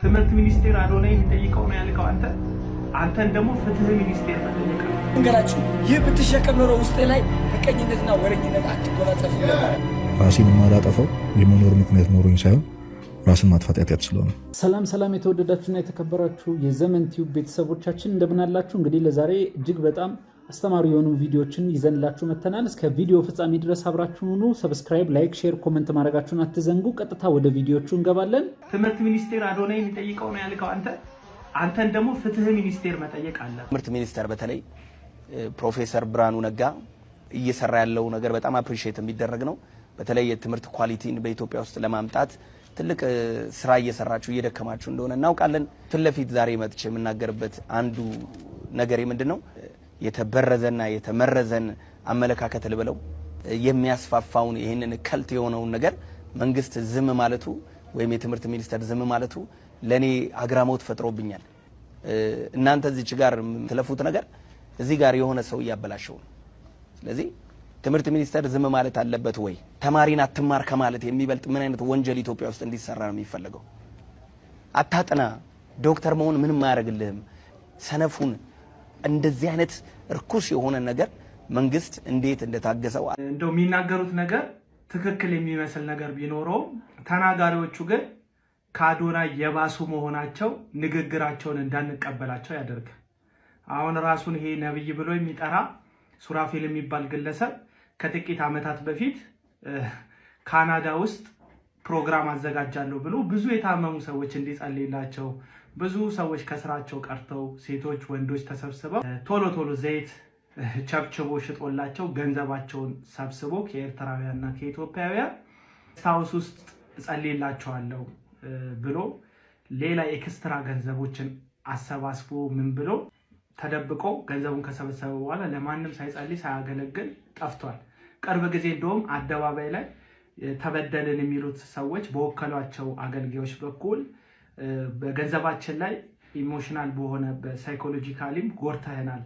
ትምህርት ሚኒስቴር አዶናይ የሚጠይቀው ነው ያልከው አንተን ደግሞ ፍትህ ሚኒስቴር መጠየቅ ነው። እንገራችሁ ይህ ብትሸከም ኖሮ ውስጤ ላይ ምቀኝነትና ወረኝነት አትጎናጸፍ ነበር። ራሴን ማላጠፋው የመኖር ምክንያት ኖሮኝ ሳይሆን ራስን ማጥፋት ያጥያት ስለሆነ። ሰላም የተወደዳችሁና የተከበራችሁ የዘመን ቲዩብ ቤተሰቦቻችን እንደምን አላችሁ? እንግዲህ ለዛሬ እጅግ በጣም አስተማሪ የሆኑ ቪዲዮዎችን ይዘንላችሁ መተናል። እስከ ቪዲዮ ፍጻሜ ድረስ አብራችሁን ሁኑ። ሰብስክራይብ፣ ላይክ፣ ሼር፣ ኮሜንት ማድረጋችሁን አትዘንጉ። ቀጥታ ወደ ቪዲዮቹ እንገባለን። ትምህርት ሚኒስቴር አዶናይ የሚጠይቀው ነው ያልከው አንተን ደግሞ ፍትህ ሚኒስቴር መጠየቅ አለ። ትምህርት ሚኒስቴር በተለይ ፕሮፌሰር ብርሃኑ ነጋ እየሰራ ያለው ነገር በጣም አፕሪሺየት የሚደረግ ነው። በተለይ የትምህርት ኳሊቲን በኢትዮጵያ ውስጥ ለማምጣት ትልቅ ስራ እየሰራችሁ እየደከማችሁ እንደሆነ እናውቃለን። ፍለፊት ዛሬ መጥቼ የምናገርበት አንዱ ነገር ምንድነው? የተበረዘና የተመረዘን አመለካከት ልበለው የሚያስፋፋውን ይሄንን ከልት የሆነውን ነገር መንግስት ዝም ማለቱ ወይም የትምህርት ሚኒስቴር ዝም ማለቱ ለኔ አግራሞት ፈጥሮብኛል። እናንተ እዚህ ጋር ተለፉት ነገር እዚህ ጋር የሆነ ሰው ያበላሸው ነው። ስለዚህ ትምህርት ሚኒስቴር ዝም ማለት አለበት ወይ? ተማሪን አትማር ከማለት የሚበልጥ ምን አይነት ወንጀል ኢትዮጵያ ውስጥ እንዲሰራ ነው የሚፈልገው? አታጥና፣ ዶክተር መሆን ምንም አያደርግልህም፣ ሰነፉን እንደዚህ አይነት እርኩስ የሆነ ነገር መንግስት እንዴት እንደታገሰው እንደው የሚናገሩት ነገር ትክክል የሚመስል ነገር ቢኖረው ተናጋሪዎቹ ግን ከአዶናይ የባሱ መሆናቸው ንግግራቸውን እንዳንቀበላቸው ያደርግ። አሁን ራሱን ይሄ ነብይ ብሎ የሚጠራ ሱራፌል የሚባል ግለሰብ ከጥቂት ዓመታት በፊት ካናዳ ውስጥ ፕሮግራም አዘጋጃለሁ ብሎ ብዙ የታመሙ ሰዎች እንዲጸልይላቸው ብዙ ሰዎች ከስራቸው ቀርተው ሴቶች ወንዶች ተሰብስበው ቶሎ ዘይት ቸብችቦ ሽጦላቸው ገንዘባቸውን ሰብስቦ ከኤርትራውያንና ከኢትዮጵያውያን ስታውስ ውስጥ እጸልይላቸዋለሁ ብሎ ሌላ ኤክስትራ ገንዘቦችን አሰባስቦ ምን ብሎ ተደብቆ ገንዘቡን ከሰበሰበ በኋላ ለማንም ሳይጸልይ ሳያገለግል ጠፍቷል። ቅርብ ጊዜ እንደውም አደባባይ ላይ ተበደልን የሚሉት ሰዎች በወከሏቸው አገልጋዮች በኩል በገንዘባችን ላይ ኢሞሽናል በሆነ በሳይኮሎጂካሊም ጎርተህናል፣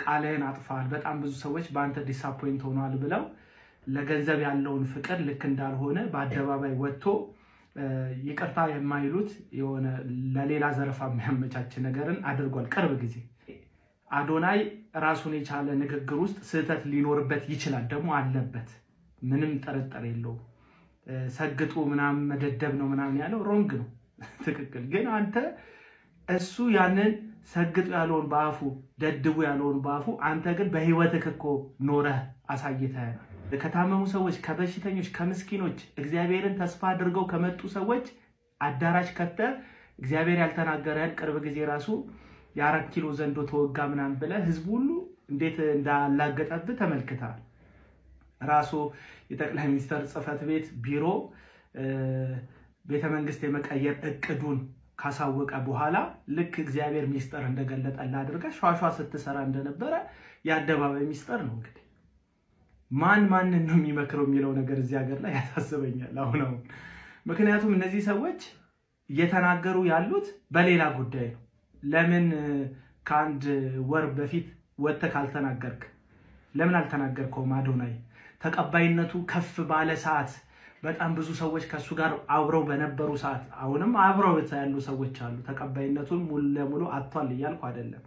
ቃልህን አጥፋል፣ በጣም ብዙ ሰዎች በአንተ ዲስአፖይንት ሆኗል ብለው ለገንዘብ ያለውን ፍቅር ልክ እንዳልሆነ በአደባባይ ወጥቶ ይቅርታ የማይሉት የሆነ ለሌላ ዘረፋ የሚያመቻች ነገርን አድርጓል። ቅርብ ጊዜ አዶናይ ራሱን የቻለ ንግግር ውስጥ ስህተት ሊኖርበት ይችላል፣ ደግሞ አለበት፣ ምንም ጥርጥር የለውም። ሰግጡ ምናምን መደደብ ነው ምናምን ያለው ሮንግ ነው፣ ትክክል። ግን አንተ እሱ ያንን ሰግጡ ያለውን በአፉ ደድቡ ያለውን በአፉ አንተ ግን በህይወትህ እኮ ኖረህ አሳይተህ ከታመሙ ሰዎች፣ ከበሽተኞች፣ ከምስኪኖች እግዚአብሔርን ተስፋ አድርገው ከመጡ ሰዎች አዳራሽ ከተህ እግዚአብሔር ያልተናገረህን ቅርብ ጊዜ ራሱ የ4 ኪሎ ዘንዶ ተወጋ ምናምን ብለህ ህዝቡ ሁሉ እንዴት እንዳላገጠብህ ተመልክተሃል። ራሱ የጠቅላይ ሚኒስትር ጽህፈት ቤት ቢሮ ቤተመንግስት የመቀየር እቅዱን ካሳወቀ በኋላ ልክ እግዚአብሔር ሚስጥር እንደገለጠልህ አድርገህ ሿሿ ስትሰራ እንደነበረ የአደባባይ ሚስጥር ነው። እንግዲህ ማንን ነው የሚመክረው የሚለው ነገር እዚህ ሀገር ላይ ያሳስበኛል አሁን። ምክንያቱም እነዚህ ሰዎች እየተናገሩ ያሉት በሌላ ጉዳይ ነው። ለምን ከአንድ ወር በፊት ወጥተህ ካልተናገርክ? ለምን አልተናገርከውም? አዶናይ ተቀባይነቱ ከፍ ባለ ሰዓት በጣም ብዙ ሰዎች ከሱ ጋር አብረው በነበሩ ሰዓት፣ አሁንም አብረው ያሉ ሰዎች አሉ። ተቀባይነቱን ሙሉ ለሙሉ አጥቷል እያልኩ አይደለም፣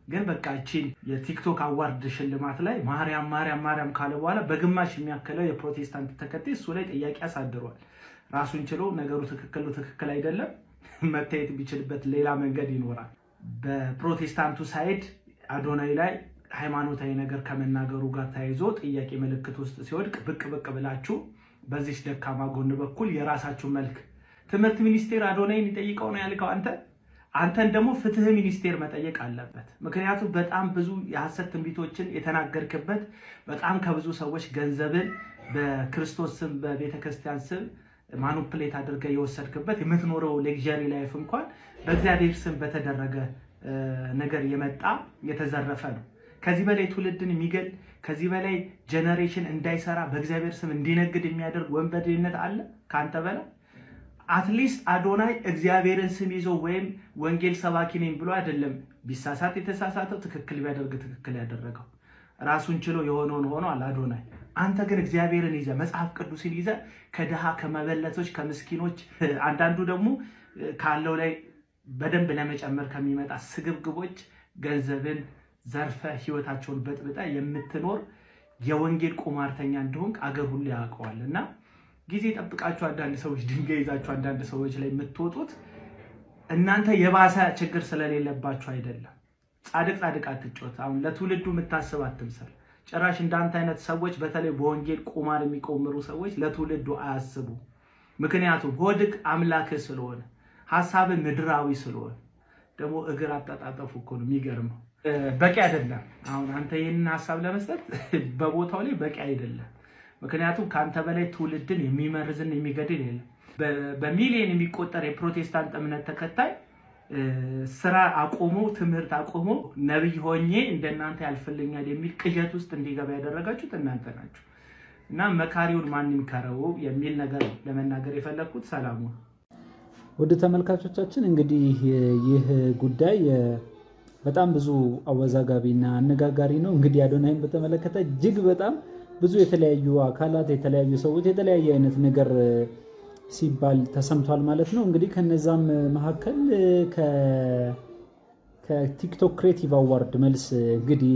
ግን በቃ እቺን የቲክቶክ አዋርድ ሽልማት ላይ ማርያም ካለ በኋላ በግማሽ የሚያከለው የፕሮቴስታንት ተከታይ እሱ ላይ ጥያቄ አሳድሯል። ራሱን ችሎ ነገሩ ትክክል አይደለም መታየት ቢችልበት ሌላ መንገድ ይኖራል። በፕሮቴስታንቱ ሳይድ አዶናይ ላይ ሃይማኖታዊ ነገር ከመናገሩ ጋር ተያይዞ ጥያቄ ምልክት ውስጥ ሲወድቅ ብቅ ብላችሁ በዚህ ደካማ ጎን በኩል የራሳችሁ መልክ ትምህርት ሚኒስቴር አዶናይ የሚጠይቀው ነው ያልከው አንተን ደግሞ ፍትህ ሚኒስቴር መጠየቅ አለበት። ምክንያቱም በጣም ብዙ የሐሰት ትንቢቶችን የተናገርክበት፣ በጣም ከብዙ ሰዎች ገንዘብን በክርስቶስ ስም በቤተክርስቲያን ስም ማኑፕሌት አድርገህ የወሰድክበት፣ የምትኖረው ሌክዠሪ ላይፍ እንኳን በእግዚአብሔር ስም በተደረገ ነገር የመጣ የተዘረፈ ነው። ከዚህ በላይ ትውልድን የሚገል፣ ከዚህ በላይ ጀነሬሽን እንዳይሰራ በእግዚአብሔር ስም እንዲነግድ የሚያደርግ ወንበዴነት አለ ካንተ በላይ? አትሊስት አዶናይ እግዚአብሔርን ስም ይዞ ወይም ወንጌል ሰባኪ ነኝ ብሎ አይደለም ቢሳሳት የተሳሳተው፣ ትክክል ቢያደርግ ትክክል ያደረገው። ራሱን ችሎ የሆነውን ሆኗል አዶናይ። አንተ ግን እግዚአብሔርን ይዘህ መጽሐፍ ቅዱስን ይዘህ ከድሃ ከመበለቶች ከምስኪኖች፣ አንዳንዱ ደግሞ ካለው ላይ በደንብ ለመጨመር ከሚመጣ ስግብግቦች ገንዘብን ዘርፈ ህይወታቸውን በጥብጣ የምትኖር የወንጌል ቁማርተኛ እንደሆንክ አገር ሁሉ ያውቀዋልና ጊዜ ጠብቃችሁ አንዳንድ ሰዎች ድንጋይ ይዛችሁ አንዳንድ ሰዎች ላይ የምትወጡት እናንተ የባሰ ችግር ስለሌለባችሁ አይደለም። ጻድቅ አትጮት። አሁን ለትውልዱ የምታስብ አትምሰል። ጭራሽ እንዳንተ አይነት ሰዎች በተለይ በወንጌል ቁማር የሚቆምሩ ሰዎች ለትውልዱ አያስቡ። ምክንያቱም ሆድክ አምላክ ስለሆነ ሐሳብ ምድራዊ ስለሆነ ደግሞ እግር አጣጣጠፉ እኮ ነው የሚገርመው። በቂ አይደለም። አሁን አንተ ይሄንን ሐሳብ ለመስጠት በቦታው ላይ በቂ አይደለም። ምክንያቱም ካንተ በላይ ትውልድን የሚመርዝን የሚገድል የለም። በሚሊዮን የሚቆጠር የፕሮቴስታንት እምነት ተከታይ ስራ አቆሞ ትምህርት አቆሞ ነብይ ሆኜ እንደናንተ ያልፈልኛል የሚል ቅዠት ውስጥ እንዲገባ ያደረጋችሁት እናንተ ናችሁ። እና መካሪውን ማን ይምከረው የሚል ነገር ለመናገር የፈለኩት ሰላሙ። ወደ ተመልካቾቻችን እንግዲህ ይህ ጉዳይ በጣም ብዙ አወዛጋቢና አነጋጋሪ ነው። እንግዲህ አዶናይን በተመለከተ እጅግ በጣም ብዙ የተለያዩ አካላት የተለያዩ ሰዎች የተለያየ አይነት ነገር ሲባል ተሰምቷል ማለት ነው። እንግዲህ ከነዛም መካከል ከቲክቶክ ክሬቲቭ አዋርድ መልስ እንግዲህ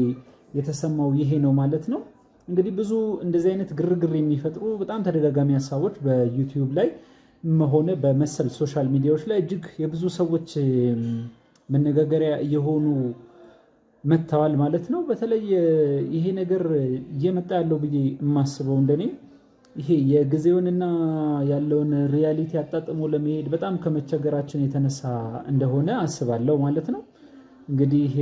የተሰማው ይሄ ነው ማለት ነው። እንግዲህ ብዙ እንደዚህ አይነት ግርግር የሚፈጥሩ በጣም ተደጋጋሚ ሀሳቦች በዩቲዩብ ላይ ሆነ በመሰል ሶሻል ሚዲያዎች ላይ እጅግ የብዙ ሰዎች መነጋገሪያ እየሆኑ መጥተዋል ማለት ነው። በተለይ ይሄ ነገር እየመጣ ያለው ብዬ የማስበው እንደኔ ይሄ የጊዜውንና ያለውን ሪያሊቲ አጣጥሞ ለመሄድ በጣም ከመቸገራችን የተነሳ እንደሆነ አስባለሁ ማለት ነው። እንግዲህ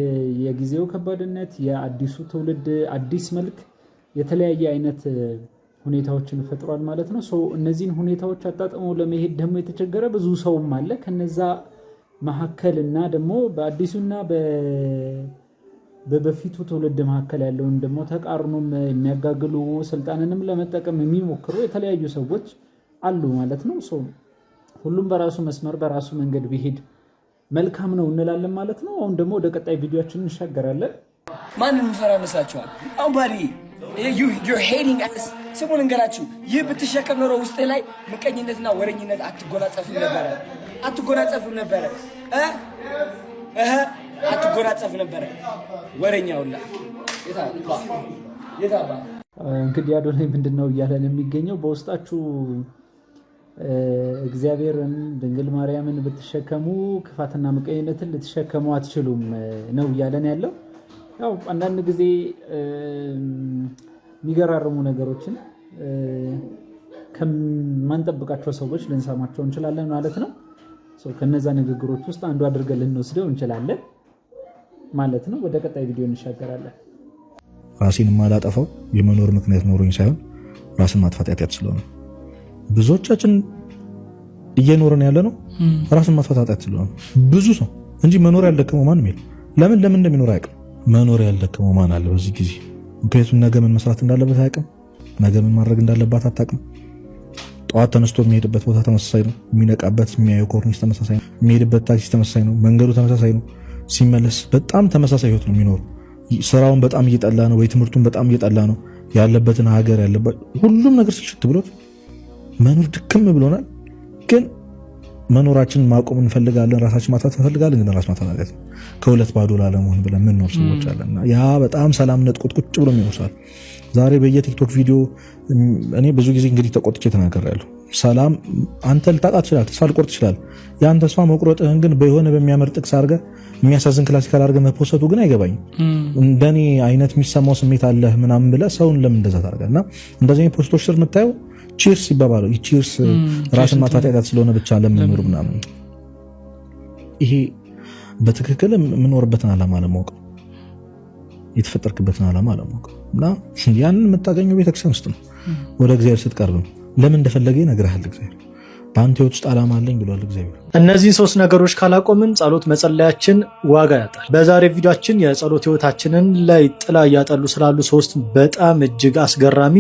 የጊዜው ከባድነት የአዲሱ ትውልድ አዲስ መልክ የተለያየ አይነት ሁኔታዎችን ፈጥሯል ማለት ነው። እነዚህን ሁኔታዎች አጣጥሞ ለመሄድ ደግሞ የተቸገረ ብዙ ሰውም አለ። ከነዛ መካከል እና ደግሞ በአዲሱና በበፊቱ ትውልድ መካከል ያለውን ደግሞ ተቃርኖም የሚያጋግሉ ስልጣንንም ለመጠቀም የሚሞክሩ የተለያዩ ሰዎች አሉ ማለት ነው። ሁሉም በራሱ መስመር በራሱ መንገድ ቢሄድ መልካም ነው እንላለን ማለት ነው። አሁን ደግሞ ወደ ቀጣይ ቪዲዮአችን እንሻገራለን። ማንን እንፈራ መስላችኋል? አውባሪ you're hating us። ስሙን እንገራችሁ። ይህ ብትሸከም ኖሮ ውስጥ ላይ ምቀኝነትና ወረኝነት አትጎናጸፍም ነበረ አትጎናጸፍ ነበረ። ወረኛውላ የታባ እንግዲህ አዶናይ ምንድነው እያለን የሚገኘው? በውስጣችሁ እግዚአብሔርን ድንግል ማርያምን ብትሸከሙ ክፋትና ምቀኝነትን ልትሸከሙ አትችሉም ነው እያለን ያለው። ያው አንዳንድ ጊዜ የሚገራርሙ ነገሮችን ከማንጠብቃቸው ሰዎች ልንሰማቸው እንችላለን ማለት ነው። ከነዛ ንግግሮች ውስጥ አንዱ አድርገን ልንወስደው እንችላለን ማለት ነው። ወደ ቀጣይ ቪዲዮ እንሻገራለን። ራሴን የማላጠፋው የመኖር ምክንያት ኖሮኝ ሳይሆን ራስን ማጥፋት ኃጢአት ስለሆነ ብዙዎቻችን እየኖርን ያለ ነው። ራስን ማጥፋት ኃጢአት ስለሆነ ብዙ ሰው እንጂ መኖር ያልደከመው ማንም የለም። ለምን እንደሚኖር አያውቅም። መኖር ያልደከመው ማን አለ በዚህ ጊዜ? ምክንያቱም ነገ ምን መስራት እንዳለበት አያውቅም። ነገ ምን ማድረግ እንዳለባት አታውቅም። ጠዋት ተነስቶ የሚሄድበት ቦታ ተመሳሳይ ነው። የሚነቃበት የሚያየው ኮርኒስ ተመሳሳይ ነው። የሚሄድበት ታክሲ ተመሳሳይ ነው። መንገዱ ተመሳሳይ ነው። ሲመለስ በጣም ተመሳሳይ ህይወት ነው የሚኖረው። ስራውን በጣም እየጠላ ነው ወይ ትምህርቱን በጣም እየጠላ ነው። ያለበትን ሀገር ያለበት ሁሉም ነገር ስልችት ብሎት መኖር ድክም ብሎናል። ግን መኖራችንን ማቆም እንፈልጋለን፣ ራሳችን ማጥፋት እንፈልጋለን። ግን ራስ ማጥፋት ማለት ከሁለት ባዶ ላለመሆን ብለን ምንኖር ሰዎች አለና ያ በጣም ሰላም ነጥቆት ቁጭ ብሎ የሚኖርሳል። ዛሬ በየቲክቶክ ቪዲዮ እኔ ብዙ ጊዜ እንግዲህ ተቆጥቼ ተናገራለሁ። ሰላም አንተ ልታጣ ትችላለህ፣ ተስፋ ልቆርጥ ትችላለህ። ያን ተስፋ መቁረጥህን ግን በሆነ በሚያምር ጥቅስ አድርገህ የሚያሳዝን ክላሲካል አድርገህ መፖሰቱ ግን አይገባኝም። እንደኔ አይነት የሚሰማው ስሜት አለህ ምናምን ብለህ ሰውን ለምን እንደዛ ታደርጋለህ? እና እንደዚህ አይነት ፖስቶች ስር የምታየው ቺርስ ይባባሉ። ቺርስ ራስን ማጥፋት ኃጢአት ስለሆነ ብቻ ለምንኖር ምናምን። ይሄ በትክክል የምኖርበትን ዓላማ አለማወቅ፣ የተፈጠርክበትን ዓላማ አለማወቅ እና ያንን የምታገኘው ቤተክርስቲያን ውስጥ ነው። ወደ እግዚአብሔር ስትቀርብ ነው። ለምን እንደፈለገ ይነግርሃል እግዚአብሔር። በአንተ ህይወት ውስጥ ዓላማ አለኝ ብሏል እግዚአብሔር። እነዚህ ሶስት ነገሮች ካላቆምን ጸሎት መጸለያችን ዋጋ ያጣል። በዛሬ ቪዲዮአችን የጸሎት ህይወታችንን ላይ ጥላ እያጠሉ ስላሉ ሶስት በጣም እጅግ አስገራሚ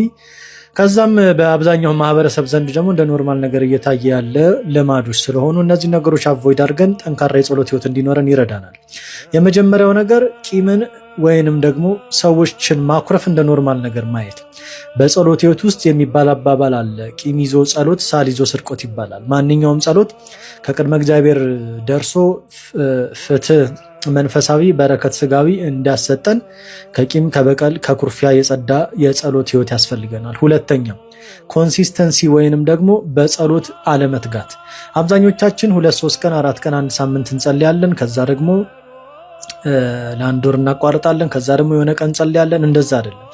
ከዛም በአብዛኛው ማህበረሰብ ዘንድ ደግሞ እንደ ኖርማል ነገር እየታየ ያለ ልማዶች ስለሆኑ እነዚህ ነገሮች አቮይድ አድርገን ጠንካራ የጸሎት ህይወት እንዲኖረን ይረዳናል። የመጀመሪያው ነገር ቂምን ወይንም ደግሞ ሰዎችን ማኩረፍ እንደ ኖርማል ነገር ማየት። በጸሎት ህይወት ውስጥ የሚባል አባባል አለ። ቂም ይዞ ጸሎት፣ ሳል ይዞ ስርቆት ይባላል። ማንኛውም ጸሎት ከቅድመ እግዚአብሔር ደርሶ ፍትህ መንፈሳዊ በረከት ስጋዊ እንዲያሰጠን ከቂም ከበቀል ከኩርፊያ የጸዳ የጸሎት ህይወት ያስፈልገናል። ሁለተኛው ኮንሲስተንሲ ወይንም ደግሞ በጸሎት አለመትጋት። አብዛኞቻችን 2 3 ቀን 4 ቀን 1 ሳምንት እንጸልያለን፣ ከዛ ደግሞ ለአንድ ወር እናቋርጣለን፣ ከዛ ደግሞ የሆነ ቀን እንጸልያለን። እንደዛ አይደለም።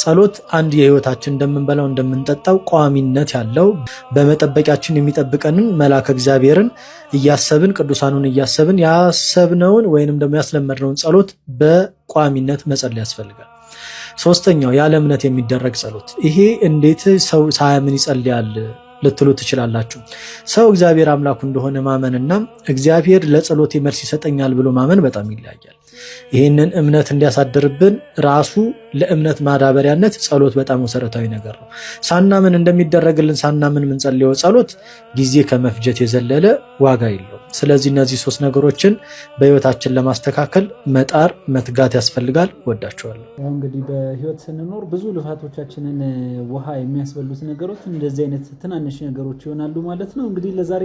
ጸሎት አንድ የህይወታችን እንደምንበላው እንደምንጠጣው ቋሚነት ያለው በመጠበቂያችን የሚጠብቀንን መልአከ እግዚአብሔርን እያሰብን ቅዱሳኑን እያሰብን ያሰብነውን ወይንም ደግሞ ያስለመድነውን ጸሎት በቋሚነት መጸለይ ያስፈልጋል። ሶስተኛው ያለ እምነት የሚደረግ ጸሎት። ይሄ እንዴት ሰው ሳያምን ይጸልያል ልትሉ ትችላላችሁ። ሰው እግዚአብሔር አምላኩ እንደሆነ ማመንና እግዚአብሔር ለጸሎቴ መልስ ይሰጠኛል ብሎ ማመን በጣም ይለያያል። ይህንን እምነት እንዲያሳድርብን ራሱ ለእምነት ማዳበሪያነት ጸሎት በጣም መሰረታዊ ነገር ነው። ሳናምን እንደሚደረግልን ሳናምን የምንጸልየው ጸሎት ጊዜ ከመፍጀት የዘለለ ዋጋ የለውም። ስለዚህ እነዚህ 3 ነገሮችን በህይወታችን ለማስተካከል መጣር መትጋት ያስፈልጋል። ወዳቸዋለሁ። እንግዲህ በህይወት ስንኖር ብዙ ልፋቶቻችንን ውሃ የሚያስበሉት ነገሮች እንደዚህ አይነት ትናንሽ ነገሮች ይሆናሉ ማለት ነው። እንግዲህ ለዛሬ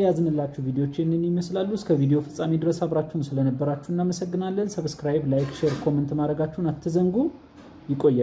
ያዝንላችሁ ቪዲዮዎች ይህንን ይመስላሉ። እስከ ቪዲዮ ፍጻሜ ድረስ አብራችሁን ስለነበራችሁ እናመሰግናለን። ሰብስክራይብ፣ ላይክ፣ ሼር፣ ኮመንት ማድረጋችሁን አትዘንጉ። ይቆያል።